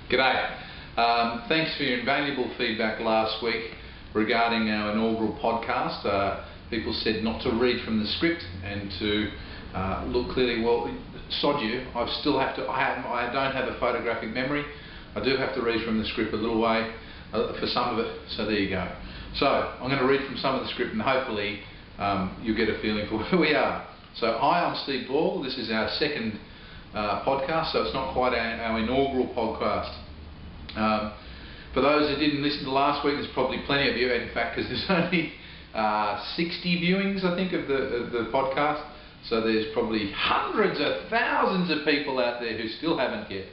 G'day. Thanks for your invaluable feedback last week regarding our inaugural podcast. People said not to read from the script and to look clearly. Well, sod you. I don't have a photographic memory. I do have to read from the script a little way for some of it. So there you go. So I'm going to read from some of the script and hopefully you'll get a feeling for where we are. So hi, I'm Steve Ball. This is our second podcast, so it's not quite our inaugural podcast. For those that didn't listen to last week, there's probably plenty of you, in fact, because there's only 60 viewings, I think, of the podcast. So there's probably hundreds of thousands of people out there who still haven't yet.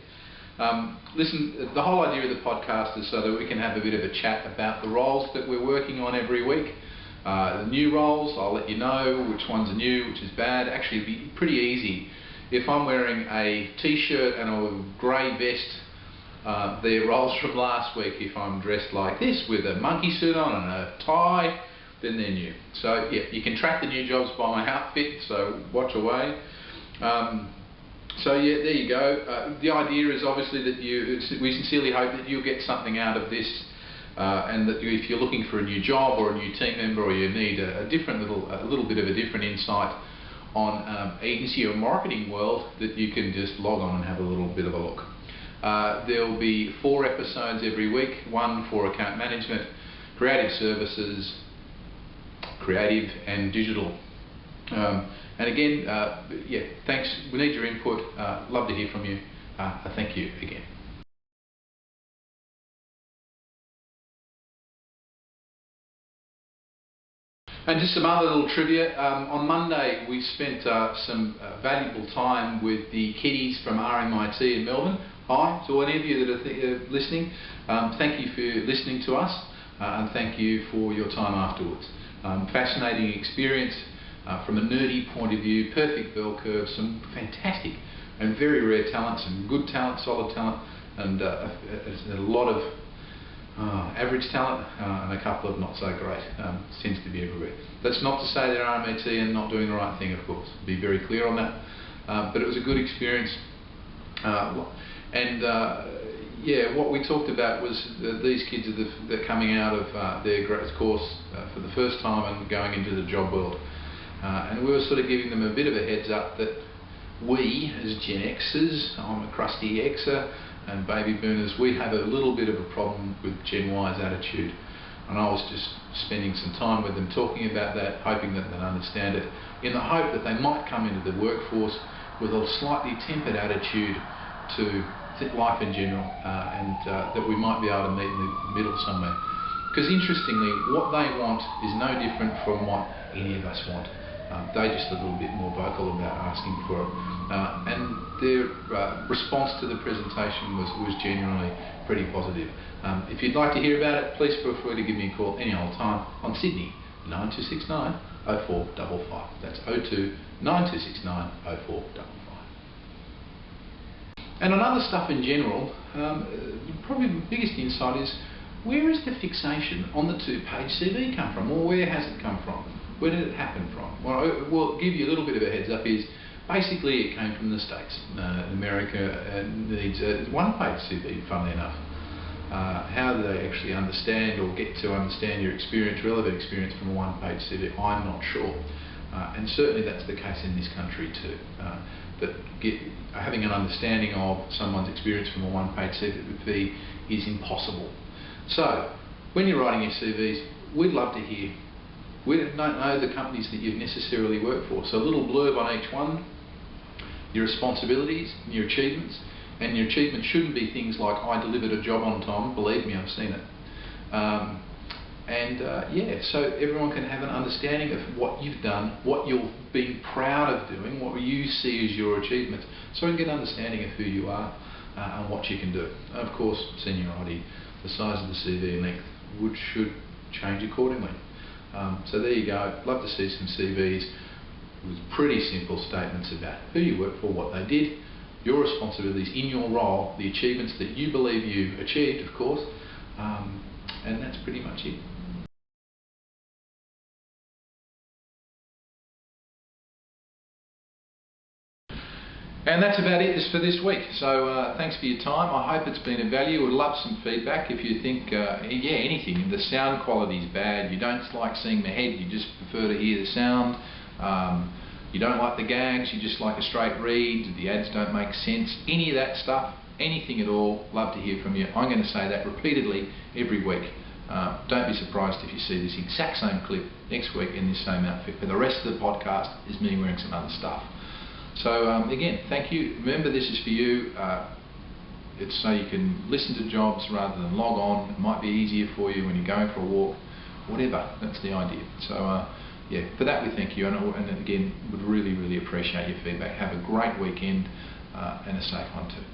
Listen, the whole idea of the podcast is so that we can have a bit of a chat about the roles that we're working on every week. The new roles, I'll let you know which ones are new, which is bad. Actually, it'd be pretty easy. If I'm wearing a t-shirt and a grey vest, they're roles from last week. If I'm dressed like this with a monkey suit on and a tie, then they're new. So yeah, you can track the new jobs by my outfit, so watch away. So yeah, there you go. The idea is obviously that we sincerely hope that you'll get something out of this, and that if you're looking for a new job or a new team member, or you need a little bit of a different insight on agency or marketing world, that you can just log on and have a little bit of a look. There will be 4 episodes every week, one for account management, creative services, creative and digital. And again, yeah, thanks. We need your input. Love to hear from you. Thank you again. And just some other little trivia. On Monday we spent some valuable time with the kiddies from RMIT in Melbourne. Hi to any of you that are listening. Thank you for listening to us and thank you for your time afterwards. Fascinating experience from a nerdy point of view, perfect bell curve, some fantastic and very rare talent, some good talent, solid talent, and a lot of average talent and a couple of not so great. Seems to be everywhere. That's not to say they're RMIT and not doing the right thing, of course. Be very clear on that. But it was a good experience. Yeah, what we talked about was these kids are coming out of their course for the first time and going into the job world. And we were sort of giving them a bit of a heads up that we, as Gen Xers, I'm a crusty Xer, and baby boomers, we have a little bit of a problem with Gen Y's attitude. And I was just spending some time with them talking about that, hoping that they'd understand it, in the hope that they might come into the workforce with a slightly tempered attitude to life in general, and that we might be able to meet in the middle somewhere. Because interestingly, what they want is no different from what any of us want. They're just a little bit more vocal about asking for it. And their response to the presentation was genuinely pretty positive. If you'd like to hear about it, please feel free to give me a call any old time on Sydney 9269 0455. That's 02 9269 0455. And on other stuff in general, probably the biggest insight is, where is the fixation on the 2-page CV come from? Or where has it come from? Where did it happen from? Well, we'll give you a little bit of a heads up. Is basically it came from the States. America needs a 1-page CV, funnily enough. How do they actually understand or get to understand your experience, relevant experience, from a 1-page CV? I'm not sure. And certainly that's the case in this country too. Having an understanding of someone's experience from a 1-page CV is impossible. So, when you're writing your CVs, we'd love to hear. We don't know the companies that you've necessarily worked for, so a little blurb on each one, your responsibilities, your achievements, and your achievements shouldn't be things like, I delivered a job on time, believe me, I've seen it. Yeah, so everyone can have an understanding of what you've done, what you've been proud of doing, what you see as your achievements, so we can get an understanding of who you are and what you can do. Of course, seniority, the size of the CV and length should change accordingly. So there you go. Love to see some CVs with pretty simple statements about who you work for, what they did, your responsibilities in your role, the achievements that you believe you achieved, of course, and that's pretty much it. And that's about it for this week. So thanks for your time. I hope it's been of value. Would love some feedback if you think, anything. If the sound quality is bad, you don't like seeing the head, you just prefer to hear the sound. You don't like the gags, you just like a straight read, the ads don't make sense. Any of that stuff, anything at all, love to hear from you. I'm going to say that repeatedly every week. Don't be surprised if you see this exact same clip next week in this same outfit, but the rest of the podcast is me wearing some other stuff. So again, thank you. Remember, this is for you. It's so you can listen to jobs rather than log on. It might be easier for you when you're going for a walk, whatever. That's the idea. So yeah, for that we thank you, and again, would really, really appreciate your feedback. Have a great weekend and a safe one too.